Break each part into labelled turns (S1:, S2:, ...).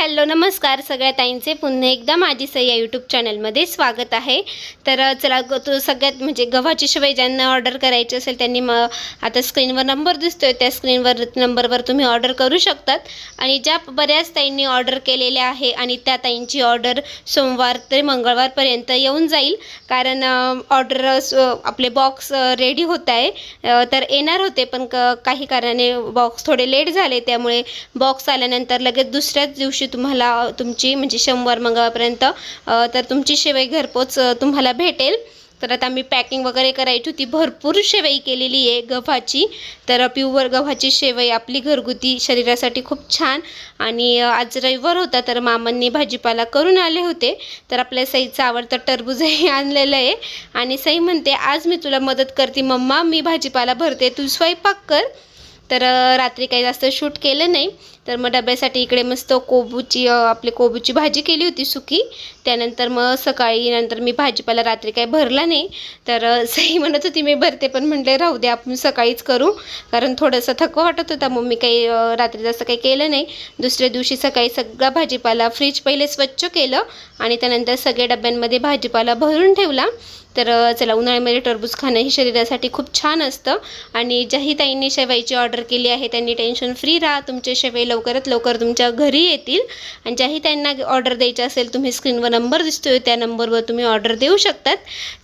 S1: Hello नमस्कार सगळ्या ताईंचे पुन्हा एकदा माझी सई या यूट्यूब चॅनलमध्ये स्वागत आहे। तर चला तो सगळ्यात म्हणजे गव्हाची शेवई ज्यांना ऑर्डर करायची असेल त्यांनी आता स्क्रीनवर नंबर दिसतोय त्या स्क्रीनवर नंबरवर तुम्ही ऑर्डर करू शकतात। आणि ज्या बऱ्याच ताईंनी ऑर्डर केलेले आहे आणि त्या ताईंची ऑर्डर सोमवार ते मंगळवारपर्यंत येऊन जाईल, कारण ऑर्डर आपले बॉक्स रेडी होत आहे। तर येणार होते पण काही कारणाने बॉक्स थोडे लेट झाले, त्यामुळे बॉक्स आल्यानंतर लगेच दुसऱ्याच दिवशी तुम्हाला तुमची म्हणजे सोमवार मंगळवारपर्यंत तर तुमची शेवई घरपोच तुम्हाला भेटेल। तर आता मी पॅकिंग वगैरे करायची होती, भरपूर शेवई केलेली आहे गव्हाची। तर प्युअर गव्हाची शेवई आपली घरगुती शरीरासाठी खूप छान। आणि आज रविवार होता तर मामांनी भाजीपाला करून आले होते, तर आपल्या सईचं आवडतं टरबूजही आणलेलं आहे। आणि सई म्हणते आज मी तुला मदत करते मम्मा, मी भाजीपाला भरते तू स्वयंपाक कर। तर रात्री काही जास्त शूट केलं नाही, तर मग डब्यासाठी इकडे मस्त कोबूची भाजी केली होती सुकी। त्यानंतर मग सकाळी नंतर मी भाजीपाला रात्री काही भरला नाही, तर सई म्हणत होती मी भरते, पण म्हटले राहू दे आपण सकाळीच करू, कारण थोडंसं थकवा वाटत होता। मग मी काही रात्री जास्त काही केलं नाही। दुसऱ्या दिवशी सकाळी सगळा भाजीपाला फ्रीज पहिले स्वच्छ केलं आणि त्यानंतर सगळे डब्यांमध्ये भाजीपाला भरून ठेवला। तर चला, उन्हाळ्यामध्ये टरबूज खाणं ही शरीरासाठी खूप छान असतं। आणि ज्याही ताईंनी शेवईची ऑर्डर केली आहे त्यांनी टेन्शन फ्री राहा, तुमचे शेवई लवकरात लवकर तुमच्या घरी येतील। आणि ज्याही ताईंना ऑर्डर द्यायची असेल तुम्ही स्क्रीनवर नंबर दिसतोय त्या नंबरवर तुम्ही ऑर्डर देऊ शकतात।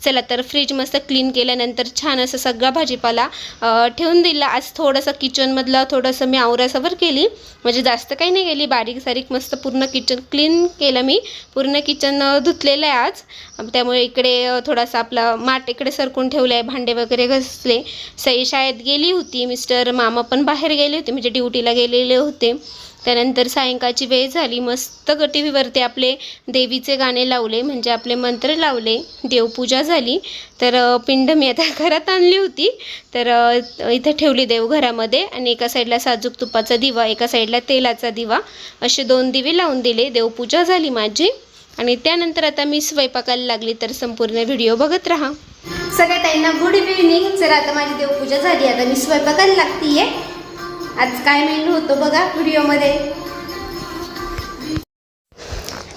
S1: चला, तर फ्रीज मस्त क्लीन केल्यानंतर छान असं सगळा भाजीपाला ठेवून दिला। आज थोडंसं किचनमधलं थोडंसं मी आवरासवर केली, म्हणजे जास्त काही नाही केली, बारीक सारीक मस्त पूर्ण किचन क्लीन केलं मी। पूर्ण किचन धुतलेलं आहे आज, त्यामुळे इकडे थोडासा आपला माठ इकडे सरकून ठेवलं आहे, भांडे वगैरे घासले। सई शाळेत गेली होती, मिस्टर मामा पण बाहेर गेले होते म्हणजे ड्युटीला गेलेले होते। त्यानंतर सायंकाळची वेळ झाली, मस्त टी व्हीवरती आपले देवीचे गाणे लावले, म्हणजे आपले मंत्र लावले, देवपूजा झाली। तर पिंड मी आता घरात आणली होती, तर इथे ठेवली देवघरामध्ये। आणि एका साईडला साजूक तुपाचा दिवा, एका साईडला तेलाचा दिवा, असे 2 दिवे लावून दिले। देवपूजा झाली माझी आणि त्यानंतर आता मी स्वयंपाकाला लागली, तर संपूर्ण व्हिडिओ बघत राहा। सगळ्या ताईंना गुड इव्हिनिंग। जर आता माझी देवपूजा झाली, आता मी स्वयंपाकाला लागतीये। आज काय मेनू होतो बघा व्हिडिओमध्ये।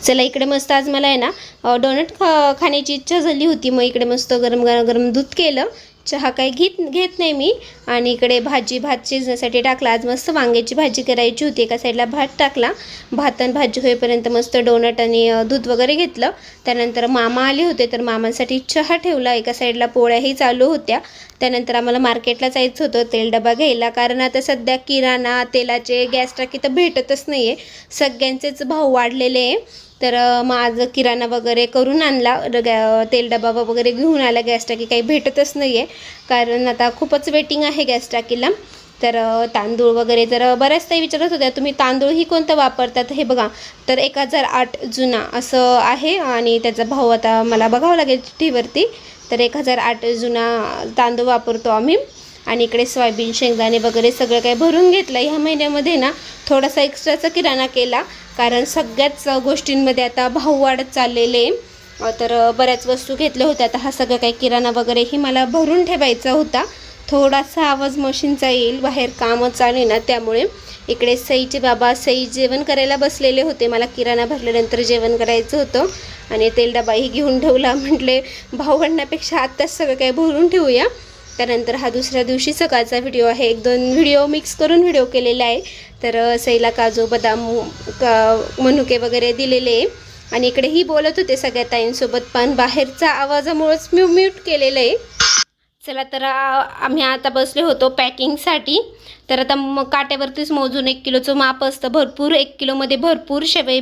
S1: चला, इकडे मस्त आज मला आहे ना डोनट खाण्याची इच्छा झाली होती, मग इकडे मस्त गरम दूध केलं। चहा काही घेत नाही मी। आणि इकडे भात शिजण्यासाठी टाकला, आज मस्त वांग्याची भाजी करायची होती। एका साईडला भात टाकला, भात आणि भाजी होईपर्यंत मस्त डोनट आणि दूध वगैरे घेतलं। त्यानंतर मामा आले होते, तर मामांसाठी चहा ठेवला, एका साईडला पोळ्याही चालू होत्या। त्यानंतर आम्हाला मार्केटला जायचं होतं तेल डबा घ्यायला, कारण आता सध्या किराणा तेलाचे गॅस टाकी तर भेटतच नाही आहे, सगळ्यांचेच भाव वाढलेले आहे। तर माझं किराणा वगैरे करून आणला, तेल डबा वगैरे घेऊन आला, गॅस टाकी काही भेटतच नाही आहे, कारण आता खूपच वेटिंग आहे गॅस टाकीला। तर तांदूळ वगैरे तर बऱ्याच ताई विचारत होत्या तुम्ही तांदूळही कोणतं वापरतात, हे बघा तर 1008 जुना असं आहे आणि त्याचा भाव आता मला बघावं लागेल चिठ्ठीवरती। तर 1008 जुना तांदूळ वापरतो आम्ही। आणि इकडे सोयाबीन शेंगदाणे वगैरे सगळं काही भरून घेतलं। ह्या महिन्यामध्ये ना थोडासा एक्स्ट्राचा किराणा केला, कारण सगळ्याच गोष्टींमध्ये आता भाव वाढत चाललेले। तर बऱ्याच वस्तू घेतल्या होत्या, आता हा सगळं काही किराणा वगैरेही मला भरून ठेवायचा होता। थोडासा आवाज मशीनचा येईल, बाहेर कामच चालू ना, त्यामुळे। इकडे सईचे बाबा जेवण करायला बसलेले होते, मला किराणा भरल्यानंतर जेवण करायचं होतं आणि तेल डबाही घेऊन ठेवला। म्हटले भाव वाढण्यापेक्षा आत्ताच सगळं काही भरून ठेवूया। त्यानंतर हा दुसऱ्या दिवशी सकाळचा व्हिडिओ आहे, 1-2 व्हिडिओ मिक्स करून व्हिडिओ केलेला आहे। तर सईला काजू बदाम मनुके वगैरे दिलेले। आणि इकडेही बोलत होते सगळ्या ताईंसोबत, पण बाहेरचा आवाजामुळेच मी म्यूट केलेलं आहे। चला, तर आम्ही आता बसले होतो पॅकिंगसाठी। तर आता मग काट्यावरतीच मोजून 1 किलोचं माप असतं, भरपूर 1 किलोमध्ये भरपूर शेवई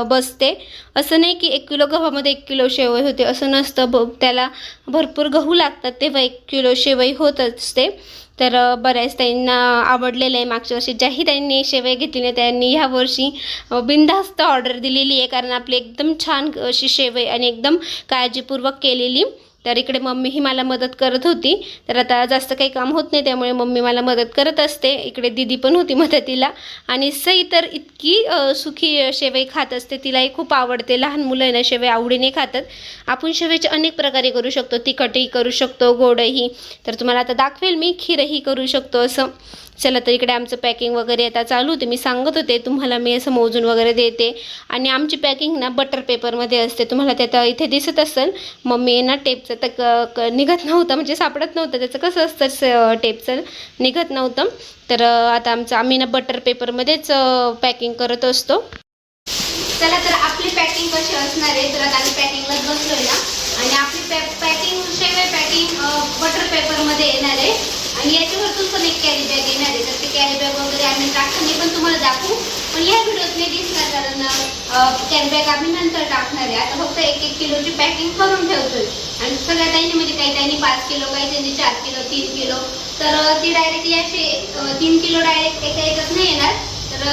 S1: बसते। असं नाही की 1 किलो गव्हामध्ये 1 किलो शेवई होते, असं नसतं, त्याला भरपूर गहू लागतात तेव्हा 1 किलो शेवई होत असते। तर बऱ्याच ताईंना आवडलेलं आहे, मागच्या वर्षी ज्याही ताईंनी शेवई घेतली नाही त्यांनी ह्या वर्षी बिनधास्त ऑर्डर दिलेली आहे, कारण आपली एकदम छान अशी शेवई आणि एकदम काळजीपूर्वक केलेली। तर इकडे मम्मी ही मला मदत करत होती, तर आता जास्त काही काम होत नाही त्यामुळे मम्मी मला मदत करत असते। इकडे दीदी पण होती मदतीला। आणि सई तर इतकी सुखी शेवई खात असते, तिलाही खूप आवडते। लहान मुलं ना शेवई आवडीने खातात। आपण शेवईचे अनेक प्रकारे करू शकतो, तिखटही करू शकतो, गोडही। तर तुम्हाला आता दाखवेल मी, खीरही करू शकतो असं। चला तर इकडे आमचं पॅकिंग वगैरे आता चालू होते. मी सांगत होते तुम्हाला, मी असं मोजून वगैरे देते. आणि आमची पॅकिंग ना बटर पेपरमध्ये असते. तुम्हाला त्यात इथे दिसत असेल. मम्मी ना टेपचं तर निघत नव्हतं, म्हणजे सापडत नव्हतं. त्याचं कसं असतं टेपचं निघत नव्हतं. तर आता आम्ही ना बटर पेपरमध्येच पॅकिंग करत असतो. चला तर आपली पॅकिंग कशी असणार आहे, तर आता आम्ही पॅकिंगलाच बसलोय ना. आणि आपली पॅकिंग शेवय पॅकिंग बटर पेपरमध्ये येणार आहे. आणि याच्यावरतून पण एक कॅरी बॅग येणार आहे. तर ते कॅरी बॅग वगैरे आम्ही टाकताना पण तुम्हाला दाखवू, पण या व्हिडिओत नाही दिसणार, कारण कॅरी बॅग आम्ही नंतर टाकणार आहे. आता फक्त 1-1 किलोची पॅकिंग करून ठेवतोय. आणि सगळ्या ताईंनी म्हणजे काही ताईंनी 5 किलो, काही ताईंनी 4 किलो, 3 किलो, तर ती डायरेक्टली असे 3 किलो डायरेक्ट एका एकच नाही येणार. तर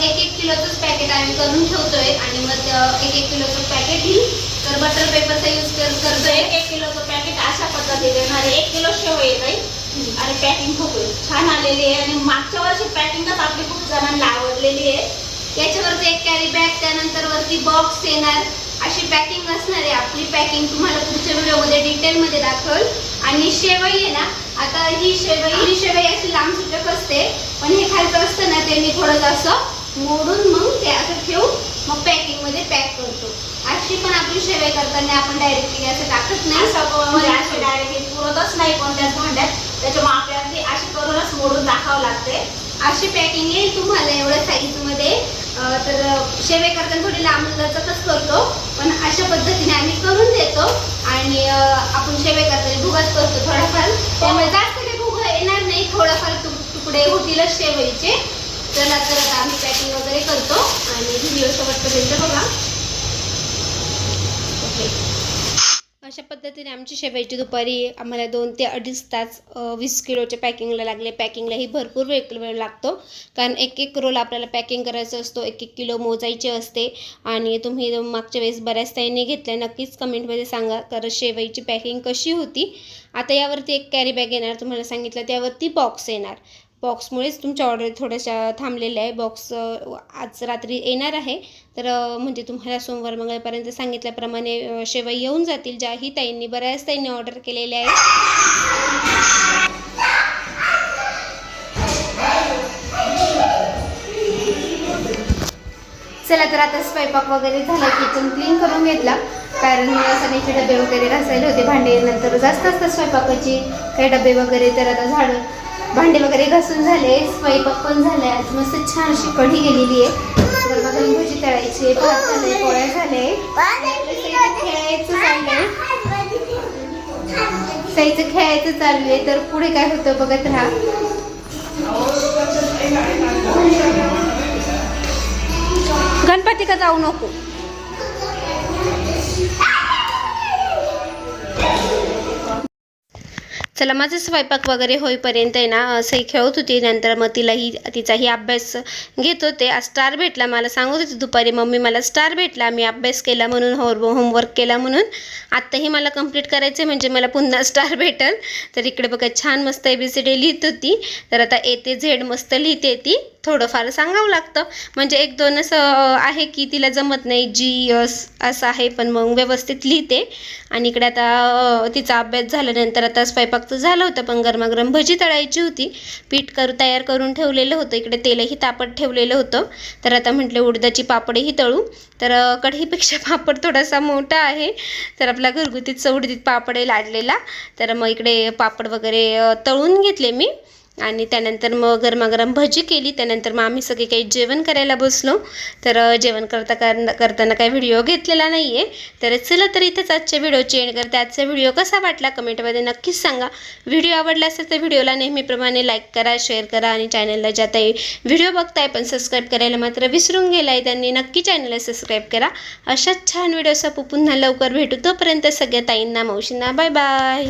S1: 1-1 किलोचंच पॅकेट आम्ही करून ठेवतोय. आणि मग 1-1 किलोचं पॅकेट ही तर बटर पेपरचा यूज करतोय.
S2: 1-1 किलोचं पॅकेट अशा पद्धतीने येणार आहे. 1 किलो शेवई आहे आणि पॅकिंग खूप छान आलेली आहे. आणि मागच्या वर्षी पॅकिंगच आपली खूप जणांना आवडलेली आहे.
S1: याच्यावरती एक कॅरी बॅग, त्यानंतर वरती बॉक्स येणार, अशी पॅकिंग असणार आहे. आपली पॅकिंग तुम्हाला पुढच्या व्हिडिओमध्ये डिटेलमध्ये दाखवल. आणि शेवई आहे ना, आता ही शेवई अशी लांब सुटक असते, पण हे खालचं असतं ना, ते मी थोडं असं मोडून मग ते असं ठेवून मग पॅकिंगमध्ये पॅक करतो. अशी पण आपली शेवई करताना आपण डायरेक्टली असं टाकत नाही,
S2: असं डायरेक्टली पुरतच नाही कोणत्याच भांड्यात. त्याच्यामुळे आपल्याला अशी करूनच मोडून टाकावं लागते.
S1: अशी पॅकिंग येईल तुम्हाला एवढ्या साईजमध्ये. तर शेवई करताना थोडी लांब लचकच करतो, पण अशा पद्धतीने आम्ही करून देतो. आणि आपण शेवई करताना भुगाच करतो थोडाफार, त्यामुळे जास्त काही भुगा येणार नाही, थोडाफार तुकडे होतीलच शेवईचे. चला तर आता आम्ही पॅकिंग वगैरे करतो आणि व्हिडिओ शेवटपर्यंत बघा. अशा पद्धतीने आमची शेवईची दुपारी आम्हाला 2 ते 2.5 तास 20 किलोच्या पॅकिंगला लागले. पॅकिंगलाही भरपूर वेळ लागतो, कारण 1-1 रोल आपल्याला पॅकिंग करायचं असतो, 1-1 किलो मोजायचे असते. आणि तुम्ही मागच्या वेळेस बऱ्याच ताईंनी घेतल्या, नक्कीच कमेंटमध्ये सांगा कारण शेवईची पॅकिंग कशी होती. आता यावरती एक कॅरी बॅग येणार, तुम्हाला सांगितलं त्यावरती बॉक्स येणार. बॉक्समुळेच तुमच्या ऑर्डर थोड्याशा थांबलेल्या आहे. बॉक्स आज रात्री येणार आहे. तर म्हणजे तुम्हाला सोमवार मंगळवारपर्यंत सांगितल्याप्रमाणे शेवई येऊन जातील, ज्याही ताईंनी बऱ्याच ताईंनी ऑर्डर केलेल्या आहे. चला तर आता स्वयंपाक वगैरे झाला, किचन क्लीन करून घेतला, कारण सगळ्याचे डबे वगैरे घासायला होते. भांडे नंतर जास्त असतात स्वयंपाकाची, काही डबे वगैरे. तर आता भांडे वगैरे घासून झाले, स्वयंपाक पण झाले. आज मस्त छान अशी कढी गेलेली आहे. गरमागरम भजी तळायची, भात झाले, पोळ्या झाले, खेळायचं चाललंय, साईचं खेळायचं चाललंय. तर पुढे काय होतं बघत राहा. गणपती का जाऊ नको. चला माझं स्वयंपाक वगैरे होईपर्यंत आहे ना, सई खेळत होती. नंतर मग तिचाही अभ्यास घेत होते. आज स्टार भेटला, मला सांगत होते दुपारी, मम्मी मला स्टार भेटला, मी अभ्यास केला म्हणून, होमवर्क केला म्हणून. आत्ताही मला कंप्लीट करायचं म्हणजे मला पुन्हा स्टार भेटेल. तर इकडे बघा छान मस्त ABCD लिहित होती. तर आता A ते Z मस्त लिहिते ती. थोडंफार सांगावं लागतं, म्हणजे 1-2 असं आहे की तिला जमत नाही, GS असं आहे, पण मग व्यवस्थित लिहिते. आणि इकडे आता तिचा अभ्यास झाल्यानंतर आता स्वयंपाक तर झालं होतं, पण गरमागरम भजी तळायची होती. पीठ तयार करून ठेवलेलं होतं. इकडे तेलही तापत ठेवलेलं होतं. तर आता म्हटलं उडदाची पापडेही तळू. तर कढईपेक्षा पापड थोडासा मोठा आहे, तर आपला घरगुतीच उडीद पापड आहे लाडलेला. तर मग इकडे पापड वगैरे तळून घेतले मी. आणि त्यानंतर मग गरमागरम भजी केली. त्यानंतर मग आम्ही सगळे काही जेवण करायला बसलो. तर जेवण करताना काही व्हिडिओ घेतलेला नाही आहे. तर चला तर इथंच आजच्या व्हिडिओची एंड करते. आजचा व्हिडिओ कसा वाटला कमेंटमध्ये नक्कीच सांगा. व्हिडिओ आवडला असेल तर व्हिडिओला नेहमीप्रमाणे लाईक करा, शेअर करा. आणि चॅनलला ज्या ताई व्हिडिओ बघताय पण सबस्क्राईब करायला मात्र विसरून गेला आहे, त्यांनी नक्की चॅनलला सबस्क्राईब करा. अशाच छान व्हिडिओ पुन्हा लवकर भेटू. तोपर्यंत सगळ्या ताईंना, मावशींना बाय बाय.